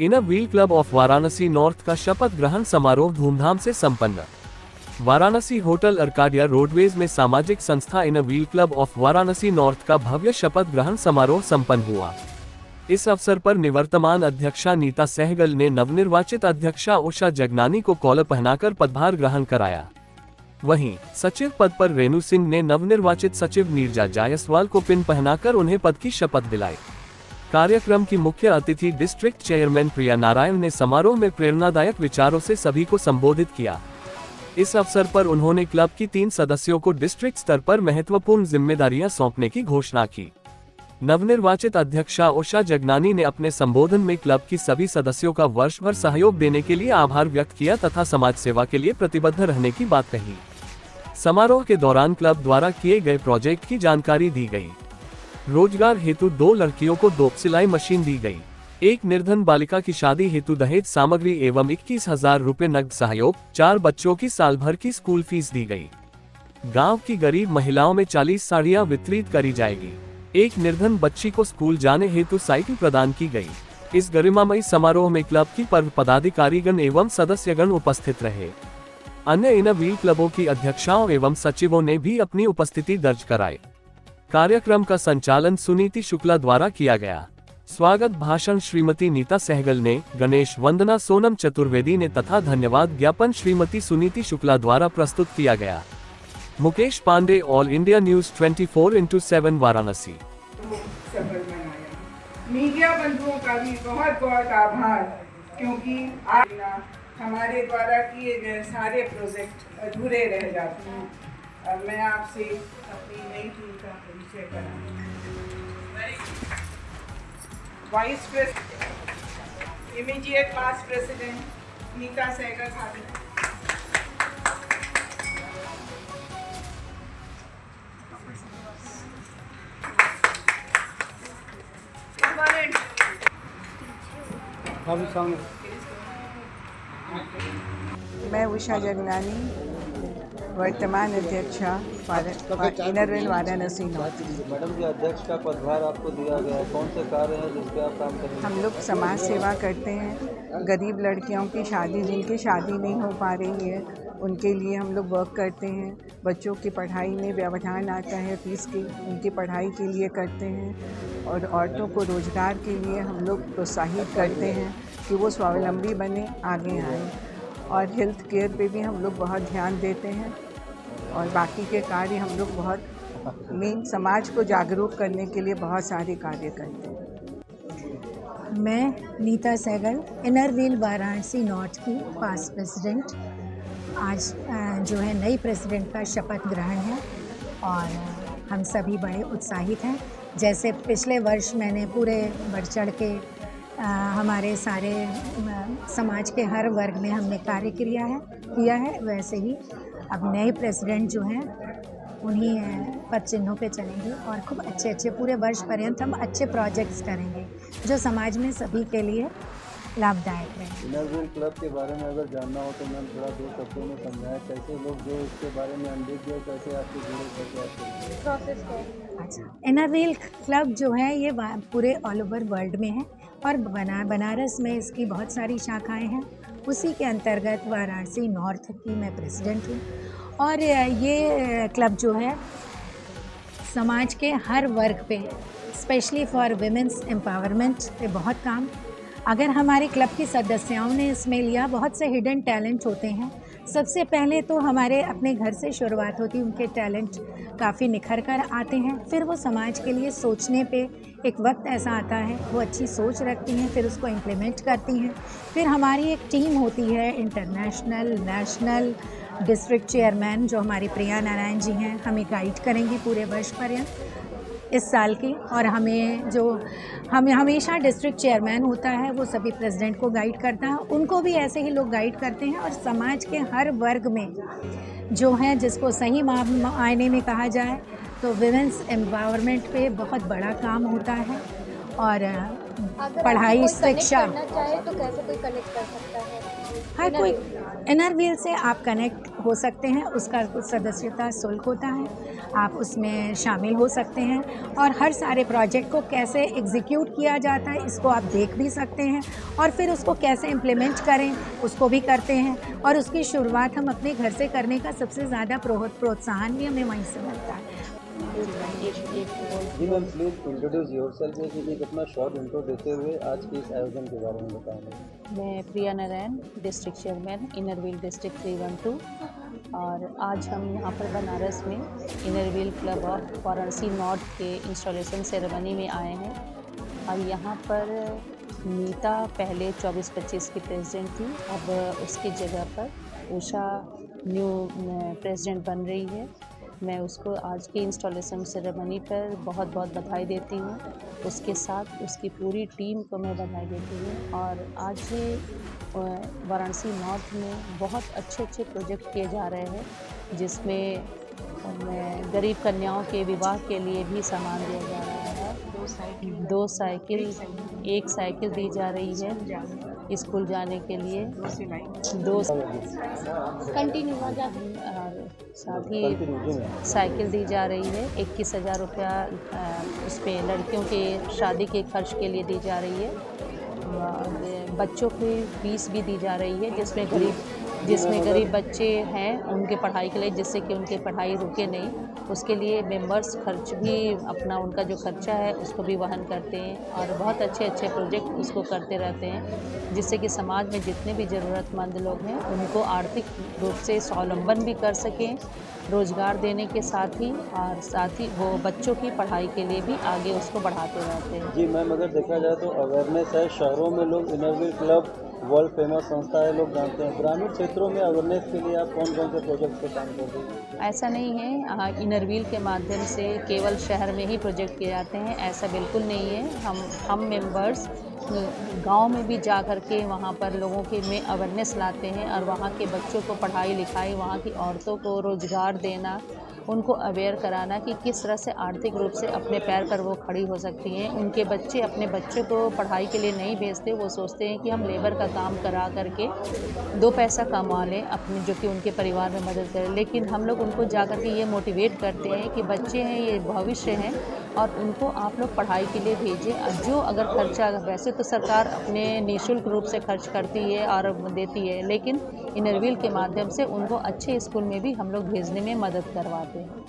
Inner Wheel club of Varanasi north का शपथ ग्रहण समारोह धूमधाम से संपन्न। वाराणसी होटल अर्काडिया रोडवेज में सामाजिक संस्था inner Wheel club of Varanasi north का भव्य शपथ ग्रहण समारोह संपन्न हुआ। इस अवसर पर निवर्तमान अध्यक्षा नीता सहगल ने नवनिर्वाचित अध्यक्षा उषा जगनानी को कॉलर पहनाकर पदभार ग्रहण कराया। वहीं सचिव पद पर रेणु सिंह ने नवनिर्वाचित सचिव नीरजा जायसवाल को पिन पहनाकर उन्हें पद की शपथ दिलाई। कार्यक्रम की मुख्य अतिथि डिस्ट्रिक्ट चेयरमैन प्रिया नारायण ने समारोह में प्रेरणादायक विचारों से सभी को संबोधित किया। इस अवसर पर उन्होंने क्लब की 3 सदस्यों को डिस्ट्रिक्ट स्तर पर महत्वपूर्ण जिम्मेदारियां सौंपने की घोषणा की। नवनिर्वाचित अध्यक्षा उषा जगनानी ने अपने संबोधन में क्लब की सभी सदस्यों का वर्ष भर सहयोग देने के लिए आभार व्यक्त किया तथा समाज सेवा के लिए प्रतिबद्ध रहने की बात कही। समारोह के दौरान क्लब द्वारा किए गए प्रोजेक्ट की जानकारी दी गई। रोजगार हेतु 2 लड़कियों को 2 सिलाई मशीन दी गई। एक निर्धन बालिका की शादी हेतु दहेज सामग्री एवं 21,000 रुपए नकद सहयोग, 4 बच्चों की साल भर की स्कूल फीस दी गई। गांव की गरीब महिलाओं में 40 साड़ियां वितरित करी जाएगी। एक निर्धन बच्ची को स्कूल जाने हेतु साइकिल प्रदान की गई। इस गरिमामयी समारोह में क्लब की पर्व पदाधिकारीगण एवं सदस्यगण उपस्थित रहे। अन्य इनर व्हील क्लबों की अध्यक्षाओं एवं सचिवों ने भी अपनी उपस्थिति दर्ज कराई। कार्यक्रम का संचालन सुनीति शुक्ला द्वारा किया गया। स्वागत भाषण श्रीमती नीता सहगल ने, गणेश वंदना सोनम चतुर्वेदी ने तथा धन्यवाद ज्ञापन श्रीमती सुनीति शुक्ला द्वारा प्रस्तुत किया गया। Mukesh Pandey, all India news 24/7 Varanasi. Media बंधुओं का भी बहुत बहुत आभार, क्योंकि आज हमारे द्वारा किए गए सारे प्रोजेक्ट अधूरे रह जाते हैं। और मैं आपसे अपनी नई टीम का परिचय कराऊंगी। Vice president, immediate past president Neeta Sehgal साहब। मैं उषा जगनानी, वर्तमान अध्यक्षा Inner wheel Varanasi north. Madam ji, अध्यक्ष का पदभार आपको दिया गया है, कौन से कार्य हैं जिस पे आप काम करेंगे? हम लोग समाज सेवा करते हैं। गरीब लड़कियों की शादी, जिनकी शादी नहीं हो पा रही है, उनके लिए हम लोग वर्क करते हैं। बच्चों की पढ़ाई में व्यवधान आता है फीस की, उनकी पढ़ाई के लिए करते हैं। और औरतों को रोजगार के लिए हम लोग प्रोत्साहित करते हैं कि वो स्वावलंबी बने, आगे आएँ। और हेल्थ केयर पे भी हम लोग बहुत ध्यान देते हैं। और बाकी के कार्य हम लोग बहुत मेन समाज को जागरूक करने के लिए बहुत सारे कार्य करते हैं। मैं Neeta Sehgal, inner wheel Varanasi north की पास्ट प्रेसिडेंट। आज जो है नई प्रेसिडेंट का शपथ ग्रहण है और हम सभी बड़े उत्साहित हैं। जैसे पिछले वर्ष मैंने पूरे बढ़ चढ़ के हमारे सारे समाज के हर वर्ग में हमने कार्य किया है, वैसे ही अब नए प्रेसिडेंट जो हैं उन्हीं पद चिन्हों पे चलेंगे और खूब अच्छे पूरे वर्ष पर्यंत हम अच्छे प्रोजेक्ट्स करेंगे जो समाज में सभी के लिए लाभदायक रहेंगे। इनर व्हील क्लब के बारे में अगर जानना हो तो मैम थोड़ा 2 शब्दों में समझाएं, कैसे लोग जो इसके बारे में अनदेखी है, कैसे आपसे जुड़े, कैसे आपसे प्रोसेस को। अच्छा, इनर व्हील क्लब जो है ये पूरे ऑल ओवर वर्ल्ड में है और बनारस में इसकी बहुत सारी शाखाएं हैं। उसी के अंतर्गत वाराणसी नॉर्थ की मैं प्रेसिडेंट हूँ। और ये क्लब जो है समाज के हर वर्ग पे, स्पेशली फॉर विमेंस एम्पावरमेंट पे बहुत काम। अगर हमारे क्लब की सदस्यों ने इसमें लिया, बहुत से हिडन टैलेंट होते हैं। सबसे पहले तो हमारे अपने घर से शुरुआत होती है, उनके टैलेंट काफ़ी निखर कर आते हैं। फिर वो समाज के लिए सोचने पे एक वक्त ऐसा आता है, वो अच्छी सोच रखती हैं, फिर उसको इम्प्लीमेंट करती हैं। फिर हमारी एक टीम होती है, इंटरनेशनल, नेशनल, डिस्ट्रिक्ट चेयरमैन जो हमारी प्रिया नारायण जी हैं, हमें गाइड करेंगी पूरे वर्ष पर्यंत इस साल की। और हमें हमेशा डिस्ट्रिक्ट चेयरमैन होता है, वो सभी प्रेसिडेंट को गाइड करता है, उनको भी ऐसे ही लोग गाइड करते हैं। और समाज के हर वर्ग में जो है, जिसको सही मायने में कहा जाए तो विमेंस एम्पावरमेंट पे बहुत बड़ा काम होता है। और पढ़ाई शिक्षा करना चाहे तो कैसे कोई कनेक्ट कर सकता है? हर कोई इनर व्हील से आप कनेक्ट हो सकते हैं। उसका कुछ सदस्यता शुल्क होता है, आप उसमें शामिल हो सकते हैं और हर सारे प्रोजेक्ट को कैसे एग्जीक्यूट किया जाता है इसको आप देख भी सकते हैं और फिर उसको कैसे इम्प्लीमेंट करें उसको भी करते हैं। और उसकी शुरुआत हम अपने घर से करने का सबसे ज़्यादा प्रोत्साहन भी हमें वहीं से मिलता है। जी मैम, प्लीज़ इंट्रोड्यूस योरसेल्फ एक अपना शॉर्ट इंट्रो देते हुए आज के इस आयोजन के बारे में बताएंगे। मैं Priya Narayan, district chairman Inner Wheel district 312 और आज हम यहाँ पर बनारस में Inner Wheel club of Varanasi north के इंस्टॉलेशन सेरेमनी में आए हैं। और यहाँ पर नीता पहले 24-25 की प्रेसिडेंट थी, अब उसकी जगह पर उषा न्यू प्रेसिडेंट बन रही है। मैं उसको आज की इंस्टॉलेशन सेरेमनी पर बहुत बहुत बधाई देती हूँ। उसके साथ उसकी पूरी टीम को मैं बधाई देती हूँ। और आज वाराणसी नॉर्थ में बहुत अच्छे अच्छे प्रोजेक्ट किए जा रहे हैं, जिसमें गरीब कन्याओं के विवाह के लिए भी सामान दिया जा रहा है। 2 साइकिल, 1 साइकिल दी जा रही है स्कूल जाने के लिए, 2 कंटिन्यू और साथ ही साइकिल दी जा रही है। 21,000 रुपया उस पर लड़कियों के शादी के खर्च के लिए दी जा रही है। बच्चों की फीस भी दी जा रही है, जिसमें गरीब बच्चे हैं उनके पढ़ाई के लिए, जिससे कि उनकी पढ़ाई रुके नहीं, उसके लिए मेंबर्स खर्च भी अपना उनका जो खर्चा है उसको भी वहन करते हैं। और बहुत अच्छे अच्छे प्रोजेक्ट उसको करते रहते हैं, जिससे कि समाज में जितने भी ज़रूरतमंद लोग हैं उनको आर्थिक रूप से स्वावलंबन भी कर सकें, रोज़गार देने के साथ ही वो बच्चों की पढ़ाई के लिए भी आगे उसको बढ़ाते रहते हैं। जी मैम, अगर देखा जाए तो अवेयरनेस है, शहरों में लोग inner Wheel club world famous संस्था है, लोग जानते हैं। ग्रामीण क्षेत्रों में अवेयरनेस के लिए आप कौन कौन से प्रोजेक्ट पे काम कर रहे हैं? ऐसा नहीं है, इनर व्हील के माध्यम से केवल शहर में ही प्रोजेक्ट किए जाते हैं, ऐसा बिल्कुल नहीं है। हम मेंबर्स गांव में भी जा कर के वहाँ पर लोगों के में अवेयरनेस लाते हैं और वहाँ के बच्चों को पढ़ाई लिखाई, वहाँ की औरतों को रोज़गार देना, उनको अवेयर कराना कि किस तरह से आर्थिक रूप से अपने पैर पर वो खड़ी हो सकती हैं। उनके बच्चे अपने बच्चों को पढ़ाई के लिए नहीं भेजते, वो सोचते हैं कि हम लेबर का काम करा करके 2 पैसा कमा लें अपने, जो कि उनके परिवार में मदद करें। लेकिन हम लोग उनको जा कर के ये मोटिवेट करते हैं कि बच्चे हैं, ये भविष्य हैं और उनको आप लोग पढ़ाई के लिए भेजें। जो अगर खर्चा, वैसे तो सरकार अपने निःशुल्क रूप से खर्च करती है और देती है, लेकिन इनर व्हील के माध्यम से उनको अच्छे स्कूल में भी हम लोग भेजने में मदद करवाते हैं।